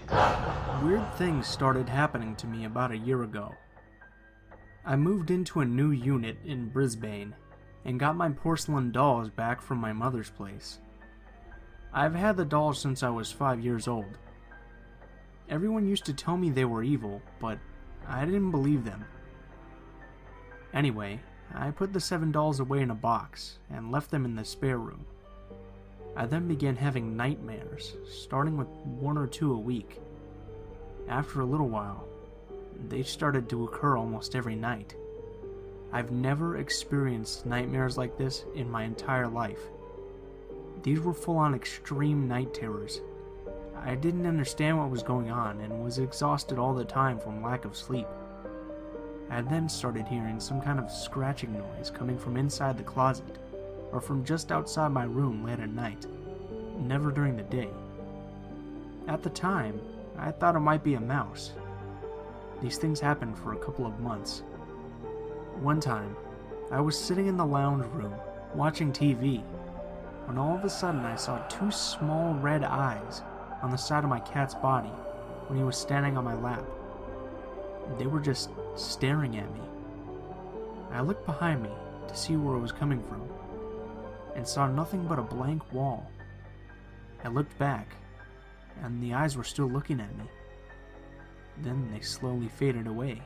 Weird things started happening to me about a year ago. I moved into a new unit in Brisbane and got my porcelain dolls back from my mother's place. I've had the dolls since I was 5 years old. Everyone used to tell me they were evil, but I didn't believe them. Anyway, I put the 7 dolls away in a box and left them in the spare room. I then began having nightmares, starting with 1 or 2 a week. After a little while, they started to occur almost every night. I've never experienced nightmares like this in my entire life. These were full-on extreme night terrors. I didn't understand what was going on and was exhausted all the time from lack of sleep. I then started hearing some kind of scratching noise coming from inside the closet, or from just outside my room late at night, never during the day. At the time, I thought it might be a mouse. These things happened for a couple of months. One time, I was sitting in the lounge room, watching TV, when all of a sudden I saw 2 small red eyes on the side of my cat's body when he was standing on my lap. They were just staring at me. I looked behind me to see where it was coming from, and saw nothing but a blank wall. I looked back, and the eyes were still looking at me. Then they slowly faded away.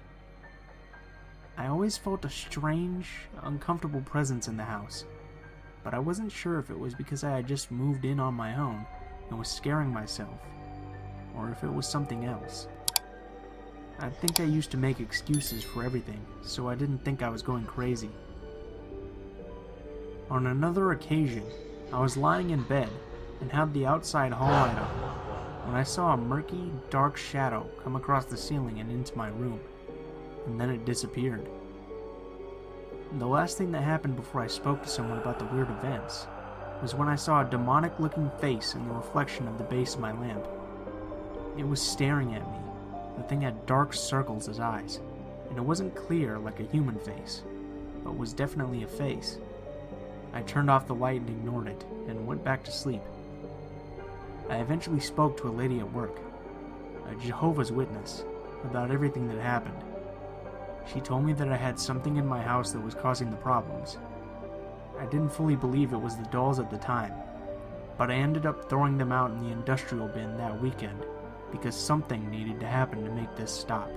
I always felt a strange, uncomfortable presence in the house, but I wasn't sure if it was because I had just moved in on my own and was scaring myself, or if it was something else. I think I used to make excuses for everything, so I didn't think I was going crazy. On another occasion, I was lying in bed and had the outside hall light on when I saw a murky, dark shadow come across the ceiling and into my room, and then it disappeared. The last thing that happened before I spoke to someone about the weird events was when I saw a demonic-looking face in the reflection of the base of my lamp. It was staring at me. The thing had dark circles as eyes, and it wasn't clear like a human face, but was definitely a face. I turned off the light and ignored it, and went back to sleep. I eventually spoke to a lady at work, a Jehovah's Witness, about everything that happened. She told me that I had something in my house that was causing the problems. I didn't fully believe it was the dolls at the time, but I ended up throwing them out in the industrial bin that weekend because something needed to happen to make this stop.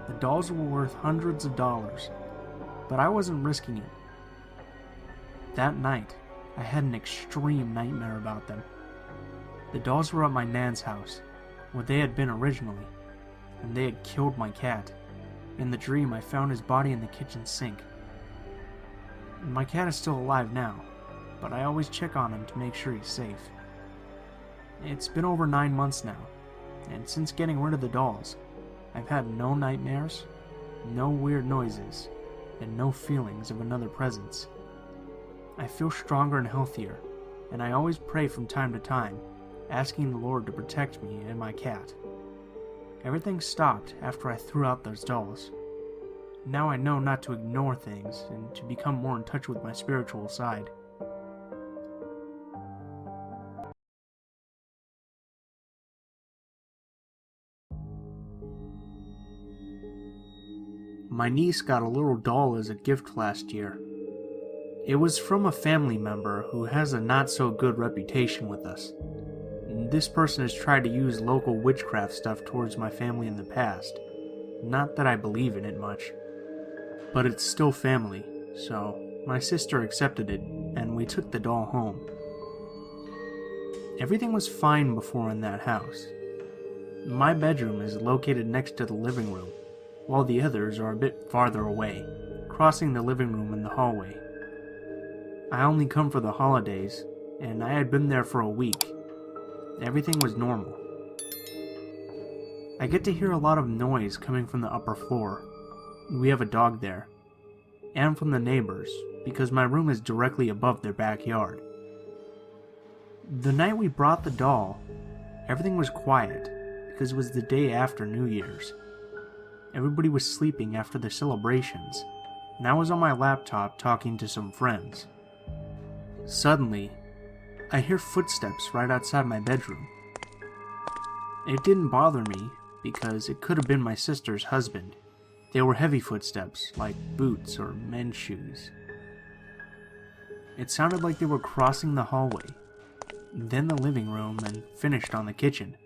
The dolls were worth hundreds of dollars, but I wasn't risking it. That night, I had an extreme nightmare about them. The dolls were at my nan's house, where they had been originally, and they had killed my cat. In the dream, I found his body in the kitchen sink. My cat is still alive now, but I always check on him to make sure he's safe. It's been over 9 months now, and since getting rid of the dolls, I've had no nightmares, no weird noises, and no feelings of another presence. I feel stronger and healthier, and I always pray from time to time, asking the Lord to protect me and my cat. Everything stopped after I threw out those dolls. Now I know not to ignore things and to become more in touch with my spiritual side. My niece got a little doll as a gift last year. It was from a family member who has a not-so-good reputation with us. This person has tried to use local witchcraft stuff towards my family in the past. Not that I believe in it much. But it's still family, so my sister accepted it, and we took the doll home. Everything was fine before in that house. My bedroom is located next to the living room, while the others are a bit farther away, crossing the living room and the hallway. I only come for the holidays, and I had been there for a week. Everything was normal. I get to hear a lot of noise coming from the upper floor. We have a dog there. And from the neighbors, because my room is directly above their backyard. The night we brought the doll, everything was quiet, because it was the day after New Year's. Everybody was sleeping after their celebrations, and I was on my laptop talking to some friends. Suddenly, I hear footsteps right outside my bedroom. It didn't bother me because it could have been my sister's husband. They were heavy footsteps, like boots or men's shoes. It sounded like they were crossing the hallway, then the living room, and finished on the kitchen.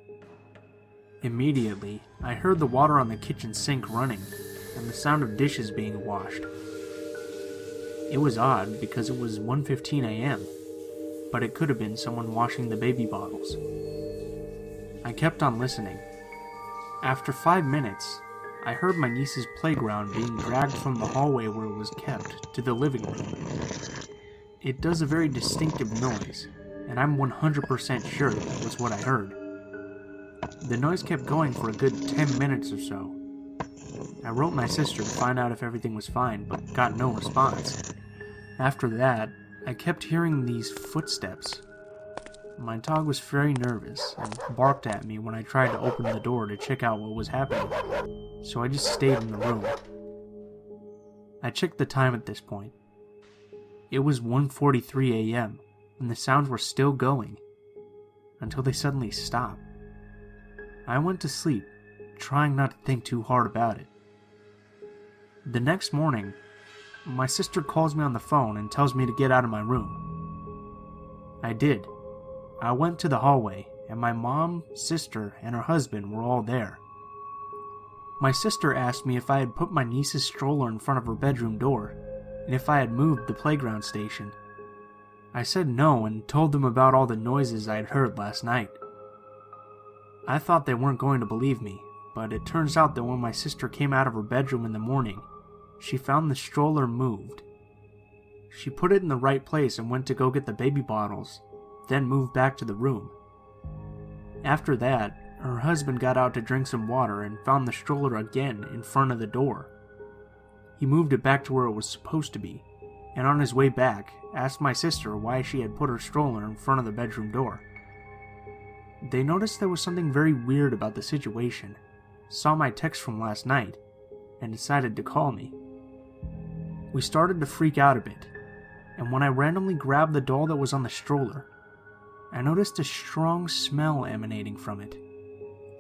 Immediately, I heard the water on the kitchen sink running, and the sound of dishes being washed. It was odd because it was 1:15 a.m., but it could have been someone washing the baby bottles. I kept on listening. After 5 minutes, I heard my niece's playground being dragged from the hallway where it was kept to the living room. It does a very distinctive noise, and I'm 100% sure that was what I heard. The noise kept going for a good 10 minutes or so. I wrote my sister to find out if everything was fine, but got no response. After that, I kept hearing these footsteps. My dog was very nervous and barked at me when I tried to open the door to check out what was happening, so I just stayed in the room. I checked the time at this point. It was 1:43 a.m., and the sounds were still going, until they suddenly stopped. I went to sleep, trying not to think too hard about it. The next morning, my sister calls me on the phone and tells me to get out of my room. I did. I went to the hallway, and my mom, sister, and her husband were all there. My sister asked me if I had put my niece's stroller in front of her bedroom door, and if I had moved the playground station. I said no and told them about all the noises I had heard last night. I thought they weren't going to believe me, but it turns out that when my sister came out of her bedroom in the morning, she found the stroller moved. She put it in the right place and went to go get the baby bottles, then moved back to the room. After that, her husband got out to drink some water and found the stroller again in front of the door. He moved it back to where it was supposed to be, and on his way back, asked my sister why she had put her stroller in front of the bedroom door. They noticed there was something very weird about the situation, saw my text from last night, and decided to call me. We started to freak out a bit, and when I randomly grabbed the doll that was on the stroller, I noticed a strong smell emanating from it,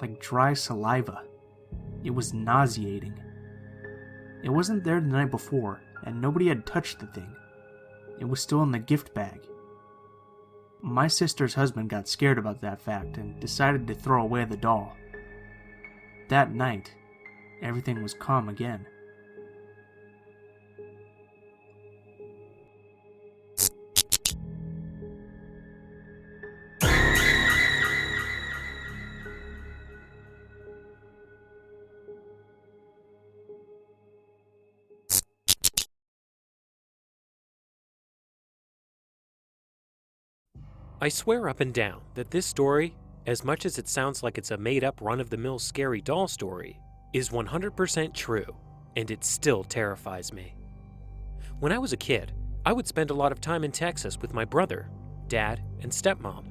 like dry saliva. It was nauseating. It wasn't there the night before, and nobody had touched the thing. It was still in the gift bag. My sister's husband got scared about that fact and decided to throw away the doll. That night, everything was calm again. I swear up and down that this story, as much as it sounds like it's a made-up run-of-the-mill scary doll story, is 100% true, and it still terrifies me. When I was a kid, I would spend a lot of time in Texas with my brother, dad, and stepmom.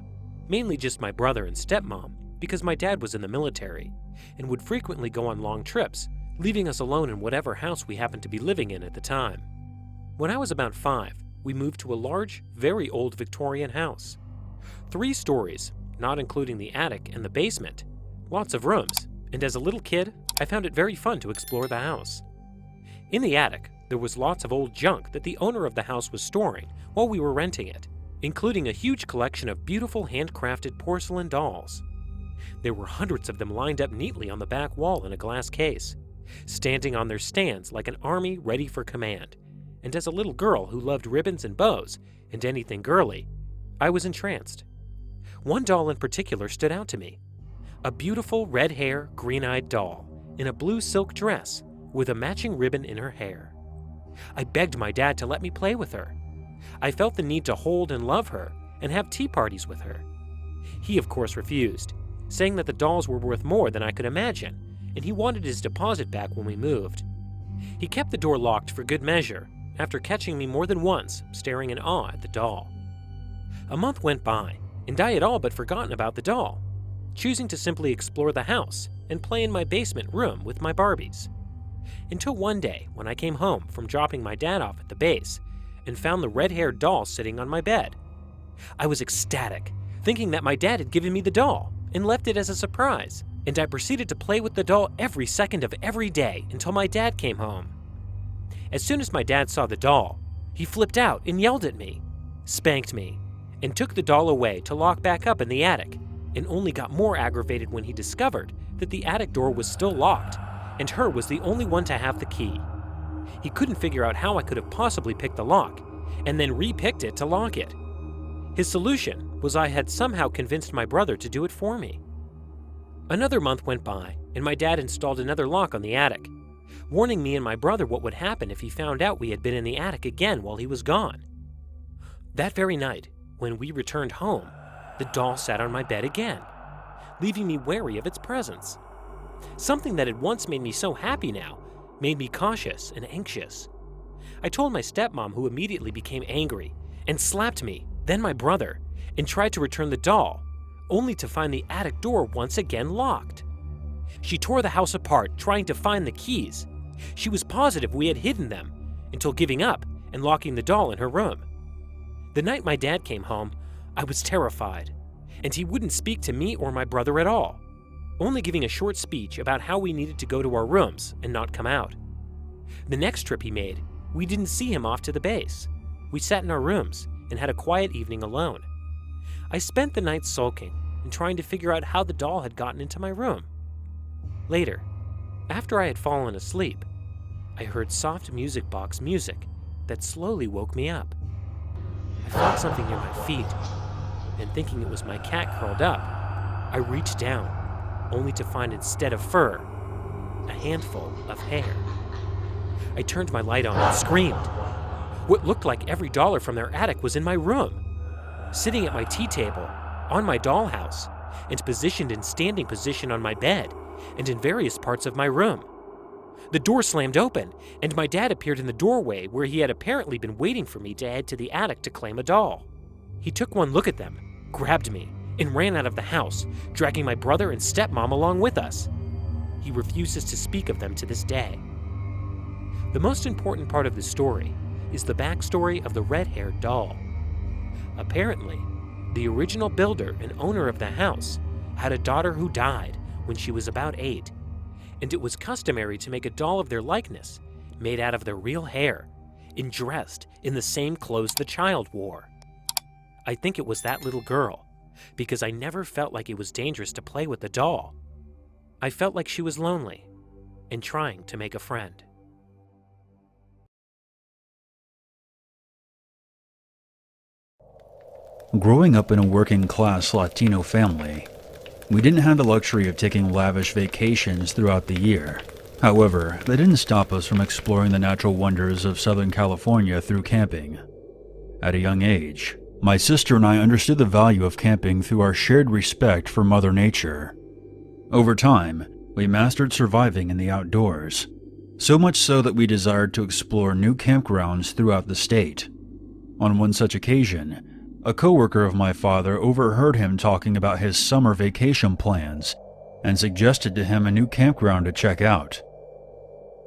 Mainly just my brother and stepmom, because my dad was in the military, and would frequently go on long trips, leaving us alone in whatever house we happened to be living in at the time. When I was about 5, we moved to a large, very old Victorian house. 3 stories, not including the attic and the basement. Lots of rooms, and as a little kid, I found it very fun to explore the house. In the attic, there was lots of old junk that the owner of the house was storing while we were renting it, including a huge collection of beautiful handcrafted porcelain dolls. There were hundreds of them lined up neatly on the back wall in a glass case, standing on their stands like an army ready for command. And as a little girl who loved ribbons and bows and anything girly, I was entranced. One doll in particular stood out to me. A beautiful red-hair, green-eyed doll in a blue silk dress with a matching ribbon in her hair. I begged my dad to let me play with her. I felt the need to hold and love her and have tea parties with her. He, of course, refused, saying that the dolls were worth more than I could imagine, and he wanted his deposit back when we moved. He kept the door locked for good measure, after catching me more than once staring in awe at the doll. A month went by, and I had all but forgotten about the doll, choosing to simply explore the house and play in my basement room with my Barbies. Until one day when I came home from dropping my dad off at the base and found the red-haired doll sitting on my bed. I was ecstatic, thinking that my dad had given me the doll, and left it as a surprise, and I proceeded to play with the doll every second of every day until my dad came home. As soon as my dad saw the doll, he flipped out and yelled at me, spanked me, and took the doll away to lock back up in the attic, and only got more aggravated when he discovered that the attic door was still locked, and her was the only one to have the key. He couldn't figure out how I could have possibly picked the lock, and then re-picked it to lock it. His solution was I had somehow convinced my brother to do it for me. Another month went by, and my dad installed another lock on the attic, warning me and my brother what would happen if he found out we had been in the attic again while he was gone. That very night, when we returned home, the doll sat on my bed again, leaving me wary of its presence. Something that had once made me so happy now made me cautious and anxious. I told my stepmom, who immediately became angry and slapped me, then my brother, and tried to return the doll, only to find the attic door once again locked. She tore the house apart trying to find the keys. She was positive we had hidden them, until giving up and locking the doll in her room. The night my dad came home, I was terrified, and he wouldn't speak to me or my brother at all, only giving a short speech about how we needed to go to our rooms and not come out. The next trip he made, we didn't see him off to the base. We sat in our rooms and had a quiet evening alone. I spent the night sulking and trying to figure out how the doll had gotten into my room. Later, after I had fallen asleep, I heard soft music box music that slowly woke me up. I felt something near my feet, and thinking it was my cat curled up, I reached down, only to find instead of fur, a handful of hair. I turned my light on and screamed. What looked like every dollar from their attic was in my room, sitting at my tea table, on my dollhouse, and positioned in standing position on my bed, and in various parts of my room. The door slammed open, and my dad appeared in the doorway where he had apparently been waiting for me to head to the attic to claim a doll. He took one look at them, grabbed me, and ran out of the house, dragging my brother and stepmom along with us. He refuses to speak of them to this day. The most important part of the story is the backstory of the red-haired doll. Apparently, the original builder and owner of the house had a daughter who died when she was about 8, and it was customary to make a doll of their likeness, made out of their real hair, and dressed in the same clothes the child wore. I think it was that little girl, because I never felt like it was dangerous to play with the doll. I felt like she was lonely and trying to make a friend. Growing up in a working-class Latino family, we didn't have the luxury of taking lavish vacations throughout the year. However, that didn't stop us from exploring the natural wonders of Southern California through camping. At a young age, my sister and I understood the value of camping through our shared respect for Mother Nature. Over time, we mastered surviving in the outdoors, so much so that we desired to explore new campgrounds throughout the state. On one such occasion, a coworker of my father overheard him talking about his summer vacation plans and suggested to him a new campground to check out.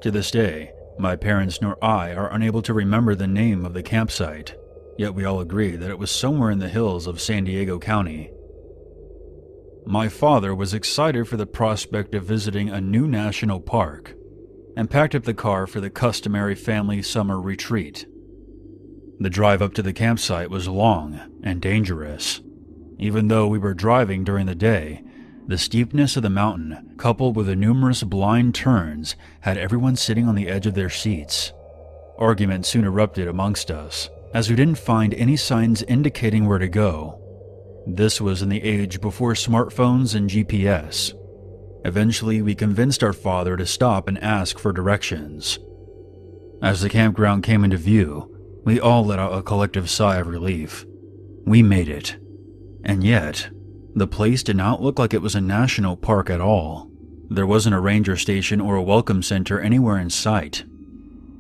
To this day, my parents nor I are unable to remember the name of the campsite, yet we all agree that it was somewhere in the hills of San Diego County. My father was excited for the prospect of visiting a new national park and packed up the car for the customary family summer retreat. The drive up to the campsite was long and dangerous. Even though we were driving during the day, the steepness of the mountain, coupled with the numerous blind turns, had everyone sitting on the edge of their seats. Arguments soon erupted amongst us, as we didn't find any signs indicating where to go. This was in the age before smartphones and GPS. Eventually, we convinced our father to stop and ask for directions. As the campground came into view, we all let out a collective sigh of relief. We made it. And yet, the place did not look like it was a national park at all. There wasn't a ranger station or a welcome center anywhere in sight.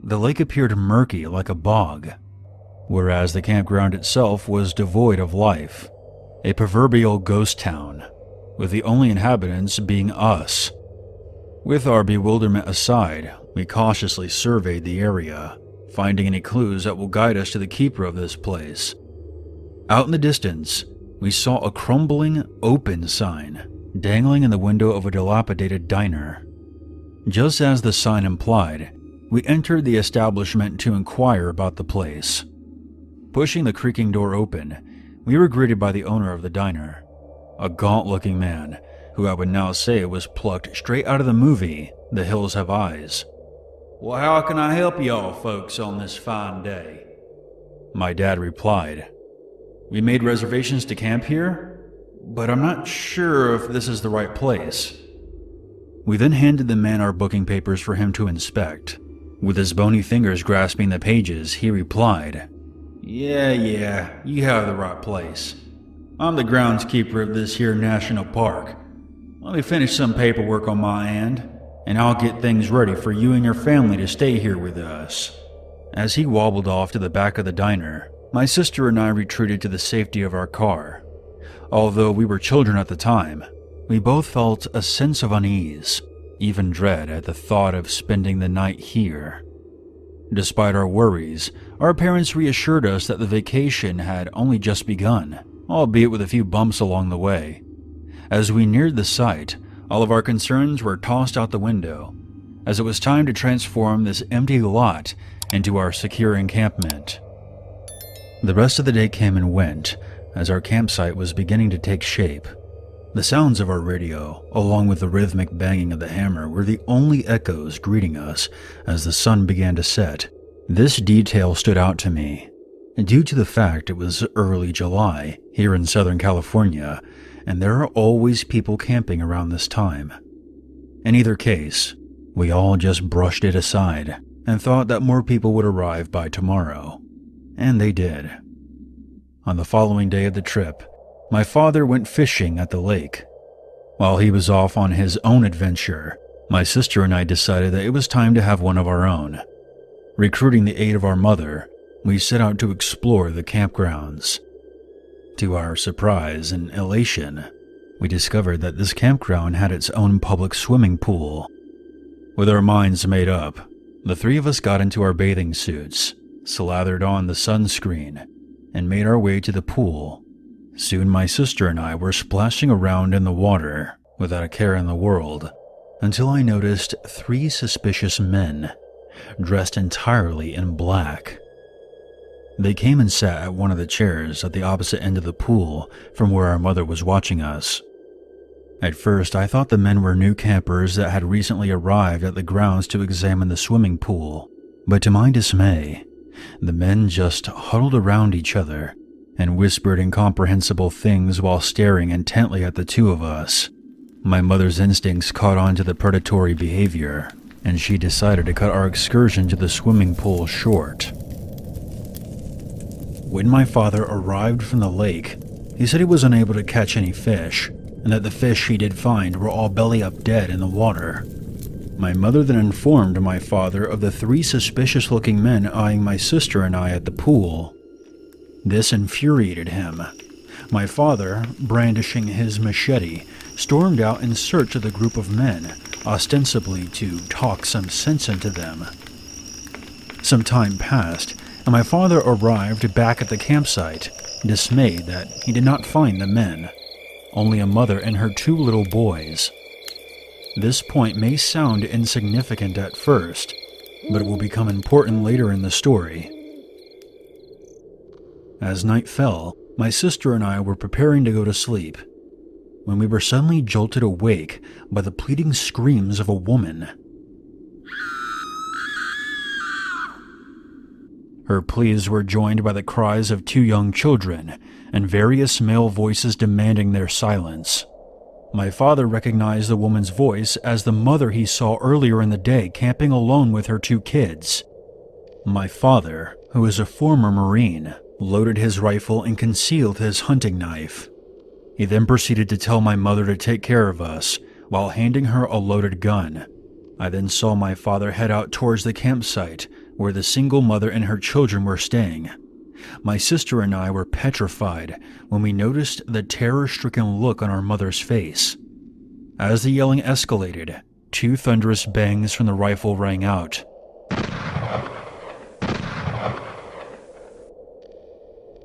The lake appeared murky like a bog, whereas the campground itself was devoid of life. A proverbial ghost town, with the only inhabitants being us. With our bewilderment aside, we cautiously surveyed the area, finding any clues that will guide us to the keeper of this place. Out in the distance, we saw a crumbling, open sign, dangling in the window of a dilapidated diner. Just as the sign implied, we entered the establishment to inquire about the place. Pushing the creaking door open, we were greeted by the owner of the diner, a gaunt-looking man who I would now say was plucked straight out of the movie The Hills Have Eyes. "Well, how can I help y'all folks on this fine day?" My dad replied. "We made reservations to camp here, but I'm not sure if this is the right place." We then handed the man our booking papers for him to inspect. With his bony fingers grasping the pages, he replied, Yeah, you have the right place. I'm the groundskeeper of this here national park. Let me finish some paperwork on my end, and I'll get things ready for you and your family to stay here with us." As he wobbled off to the back of the diner, my sister and I retreated to the safety of our car. Although we were children at the time, we both felt a sense of unease, even dread at the thought of spending the night here. Despite our worries, our parents reassured us that the vacation had only just begun, albeit with a few bumps along the way. As we neared the site, all of our concerns were tossed out the window, as it was time to transform this empty lot into our secure encampment. The rest of the day came and went, as our campsite was beginning to take shape. The sounds of our radio, along with the rhythmic banging of the hammer, were the only echoes greeting us as the sun began to set. This detail stood out to me, due to the fact it was early July here in Southern California, and there are always people camping around this time. In either case, we all just brushed it aside and thought that more people would arrive by tomorrow. And they did. On the following day of the trip, my father went fishing at the lake. While he was off on his own adventure, my sister and I decided that it was time to have one of our own. Recruiting the aid of our mother, we set out to explore the campgrounds. To our surprise and elation, we discovered that this campground had its own public swimming pool. With our minds made up, the three of us got into our bathing suits, slathered on the sunscreen, and made our way to the pool. Soon my sister and I were splashing around in the water without a care in the world, until I noticed 3 suspicious men, dressed entirely in black. They came and sat at one of the chairs at the opposite end of the pool from where our mother was watching us. At first, I thought the men were new campers that had recently arrived at the grounds to examine the swimming pool, but to my dismay, the men just huddled around each other and whispered incomprehensible things while staring intently at the two of us. My mother's instincts caught on to the predatory behavior, and she decided to cut our excursion to the swimming pool short. When my father arrived from the lake, he said he was unable to catch any fish, and that the fish he did find were all belly up dead in the water. My mother then informed my father of the 3 suspicious-looking men eyeing my sister and I at the pool. This infuriated him. My father, brandishing his machete, stormed out in search of the group of men, ostensibly to talk some sense into them. Some time passed, and my father arrived back at the campsite, dismayed that he did not find the men, only a mother and her 2 little boys. This point may sound insignificant at first, but it will become important later in the story. As night fell, my sister and I were preparing to go to sleep, when we were suddenly jolted awake by the pleading screams of a woman. Her pleas were joined by the cries of 2 young children, and various male voices demanding their silence. My father recognized the woman's voice as the mother he saw earlier in the day camping alone with her 2 kids. My father, who is a former Marine, loaded his rifle and concealed his hunting knife. He then proceeded to tell my mother to take care of us, while handing her a loaded gun. I then saw my father head out towards the campsite, where the single mother and her children were staying. My sister and I were petrified when we noticed the terror-stricken look on our mother's face. As the yelling escalated, 2 thunderous bangs from the rifle rang out,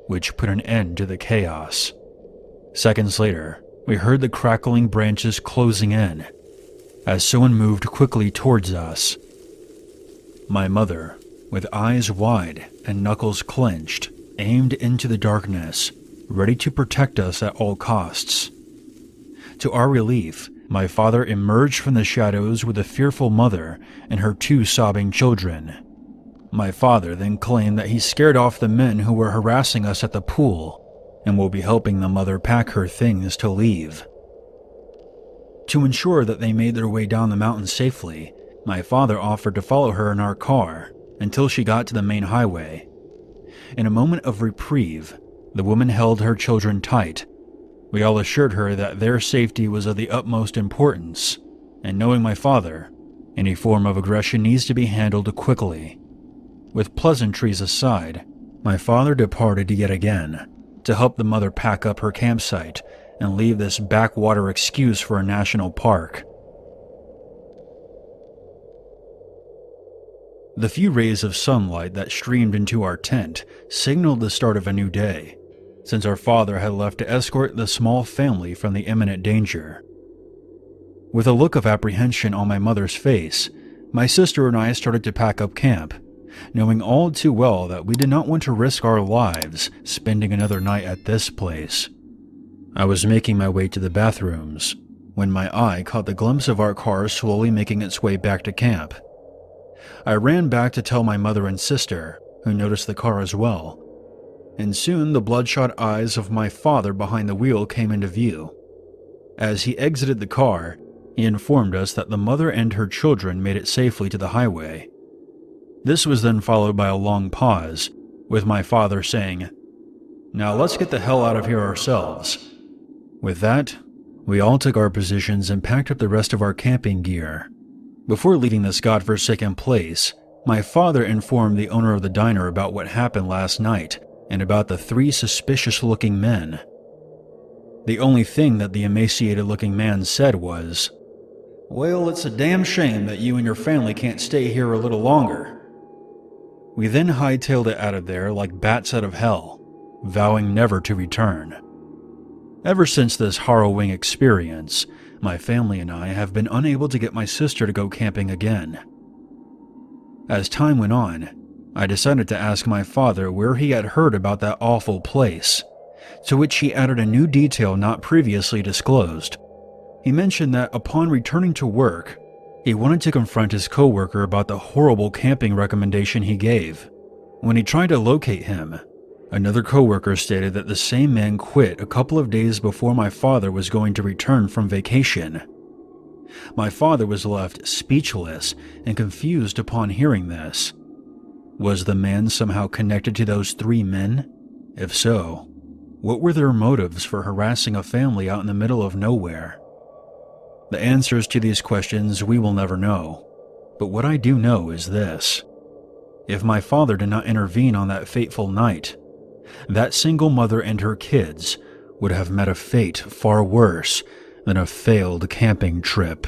which put an end to the chaos. Seconds later, we heard the crackling branches closing in as someone moved quickly towards us. My mother, with eyes wide and knuckles clenched, aimed into the darkness, ready to protect us at all costs. To our relief, my father emerged from the shadows with a fearful mother and her 2 sobbing children. My father then claimed that he scared off the men who were harassing us at the pool and will be helping the mother pack her things to leave. To ensure that they made their way down the mountain safely, my father offered to follow her in our car until she got to the main highway. In a moment of reprieve, the woman held her children tight. We all assured her that their safety was of the utmost importance, and knowing my father, any form of aggression needs to be handled quickly. With pleasantries aside, my father departed yet again to help the mother pack up her campsite and leave this backwater excuse for a national park. The few rays of sunlight that streamed into our tent signaled the start of a new day, since our father had left to escort the small family from the imminent danger. With a look of apprehension on my mother's face, my sister and I started to pack up camp, knowing all too well that we did not want to risk our lives spending another night at this place. I was making my way to the bathrooms when my eye caught the glimpse of our car slowly making its way back to camp. I ran back to tell my mother and sister, who noticed the car as well, and soon the bloodshot eyes of my father behind the wheel came into view. As he exited the car, he informed us that the mother and her children made it safely to the highway. This was then followed by a long pause, with my father saying, "Now let's get the hell out of here ourselves." With that, we all took our positions and packed up the rest of our camping gear. Before leaving this godforsaken place, my father informed the owner of the diner about what happened last night and about the 3 suspicious-looking men. The only thing that the emaciated-looking man said was, "Well, it's a damn shame that you and your family can't stay here a little longer." We then hightailed it out of there like bats out of hell, vowing never to return. Ever since this harrowing experience, my family and I have been unable to get my sister to go camping again. As time went on, I decided to ask my father where he had heard about that awful place, to which he added a new detail not previously disclosed. He mentioned that upon returning to work, he wanted to confront his coworker about the horrible camping recommendation he gave. When he tried to locate him, another coworker stated that the same man quit a couple of days before my father was going to return from vacation. My father was left speechless and confused upon hearing this. Was the man somehow connected to those 3 men? If so, what were their motives for harassing a family out in the middle of nowhere? The answers to these questions we will never know, but what I do know is this. If my father did not intervene on that fateful night, that single mother and her kids would have met a fate far worse than a failed camping trip.